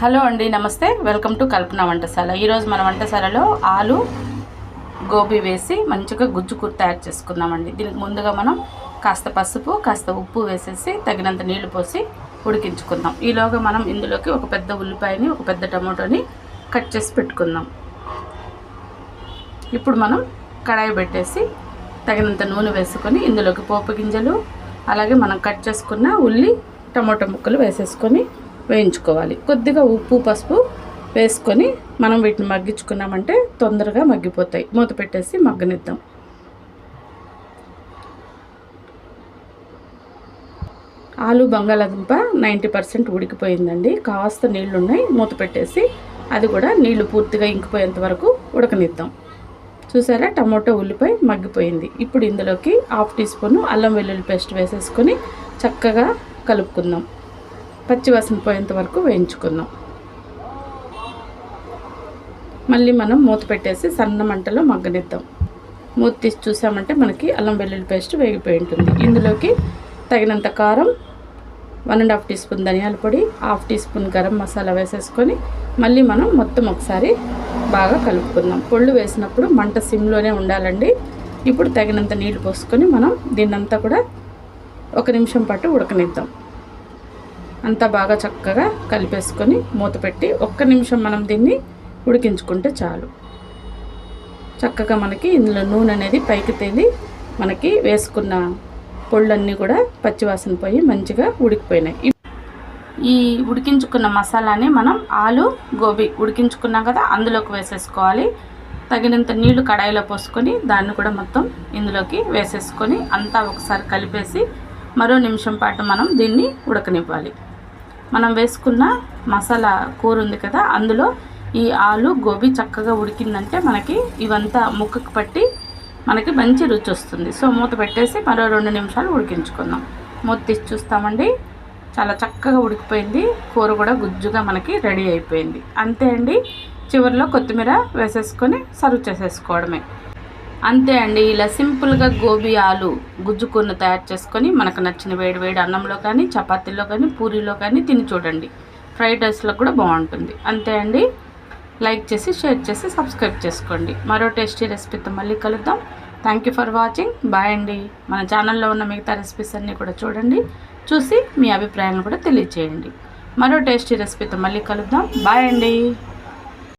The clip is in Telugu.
హలో అండి, నమస్తే. వెల్కమ్ టు కల్పన వంటశాల. ఈరోజు మన వంటశాలలో ఆలు గోబీ వేసి మంచిగా గుజ్జు తయారు చేసుకుందామండి. దీనికి ముందుగా మనం కాస్త పసుపు, కాస్త ఉప్పు వేసేసి తగినంత నీళ్లు పోసి ఉడికించుకుందాం. ఈలోగా మనం ఇందులోకి ఒక పెద్ద ఉల్లిపాయని, ఒక పెద్ద టమాటోని కట్ చేసి పెట్టుకుందాం. ఇప్పుడు మనం కడాయి పెట్టేసి తగినంత నూనె వేసుకొని ఇందులోకి పోపు గింజలు, అలాగే మనం కట్ చేసుకున్న ఉల్లి, టమాటో ముక్కలు వేసేసుకొని వేయించుకోవాలి. కొద్దిగా ఉప్పు, పసుపు వేసుకొని మనం వీటిని మగ్గించుకున్నామంటే తొందరగా మగ్గిపోతాయి. మూత పెట్టేసి మగ్గనిద్దాం. ఆలు బంగాళాదుంప 90% ఉడికిపోయిందండి. కాస్త నీళ్ళు ఉన్నాయి. మూత పెట్టేసి అది కూడా నీళ్లు పూర్తిగా ఇంకిపోయేంత వరకు ఉడకనిద్దాం. చూసారా, టమాటో ఉల్లిపాయ మగ్గిపోయింది. ఇప్పుడు ఇందులోకి 1/2 టీ స్పూన్ అల్లం వెల్లుల్లి పేస్ట్ వేసేసుకొని చక్కగా కలుపుకుందాం. పచ్చివాసన పోయేంత వరకు వేయించుకుందాం. మళ్ళీ మనం మూత పెట్టేసి సన్న మంటలో మగ్గనిద్దాం. మూత తీసి చూసామంటే మనకి అల్లం వెల్లుల్లి పేస్ట్ వేగిపోయి ఉంటుంది. ఇందులోకి తగినంత కారం, 1.5 టీ స్పూన్ ధనియాల పొడి, 1/2 టీ స్పూన్ గరం మసాలా వేసేసుకొని మళ్ళీ మనం మొత్తం ఒకసారి బాగా కలుపుకుందాం. పొళ్ళు వేసినప్పుడు మంట సిమ్లోనే ఉండాలండి. ఇప్పుడు తగినంత నీళ్లు పోసుకొని మనం దీన్నంతా కూడా 1 నిమిషం పాటు ఉడకనిద్దాం. అంతా బాగా చక్కగా కలిపేసుకొని మూత పెట్టి 1 నిమిషం మనం దీన్ని ఉడికించుకుంటే చాలు. చక్కగా మనకి ఇందులో నూనె అనేది పైకి తేలి మనకి వేసుకున్న పొళ్ళన్నీ కూడా పచ్చివాసన పోయి మంచిగా ఉడికిపోయినాయి. ఈ ఉడికించుకున్న మసాలాని మనం ఆలు గోబీ ఉడికించుకున్నాం కదా, అందులోకి వేసేసుకోవాలి. తగినంత నీళ్లు కడాయిలో పోసుకొని దాన్ని కూడా మొత్తం ఇందులోకి వేసేసుకొని అంతా ఒకసారి కలిపేసి మరో నిమిషం పాటు మనం దీన్ని ఉడకనివ్వాలి. మనం వేసుకున్న మసాలా కూర ఉంది కదా, అందులో ఈ ఆలు గోబీ చక్కగా ఉడికిందంటే మనకి ఇవంతా ముక్కకు పట్టి మనకి మంచి రుచి వస్తుంది. సో మూత పెట్టేసి మరో 2 నిమిషాలు ఉడికించుకుందాం. మూత తీసి చూస్తామండి, చాలా చక్కగా ఉడికిపోయింది. కూర కూడా గుజ్జుగా మనకి రెడీ అయిపోయింది. అంతే అండి. చివరిలో కొత్తిమీర వేసేసుకొని సర్వ్ చేసేసుకోవడమే. అంతే అండి. ఇలా సింపుల్గా గోబీ ఆలు గుజ్జు కూరను తయారు చేసుకొని మనకు నచ్చిన వేడి వేడి అన్నంలో కానీ, చపాతీల్లో కానీ, పూరీలో కానీ తిని చూడండి. ఫ్రైడ్ రైస్లో కూడా బాగుంటుంది. అంతే అండి. లైక్ చేసి, షేర్ చేసి, సబ్స్క్రైబ్ చేసుకోండి. మరో టేస్టీ రెసిపీతో మళ్ళీ కలుద్దాం. Thank you for watching. Bye అండి. మన ఛానల్లో ఉన్న మిగతా రెసిపీస్ అన్నీ కూడా చూడండి. చూసి మీ అభిప్రాయాలను కూడా తెలియచేయండి. మరో టేస్టీ రెసిపీతో మళ్ళీ కలుద్దాం. బాయ్ అండి.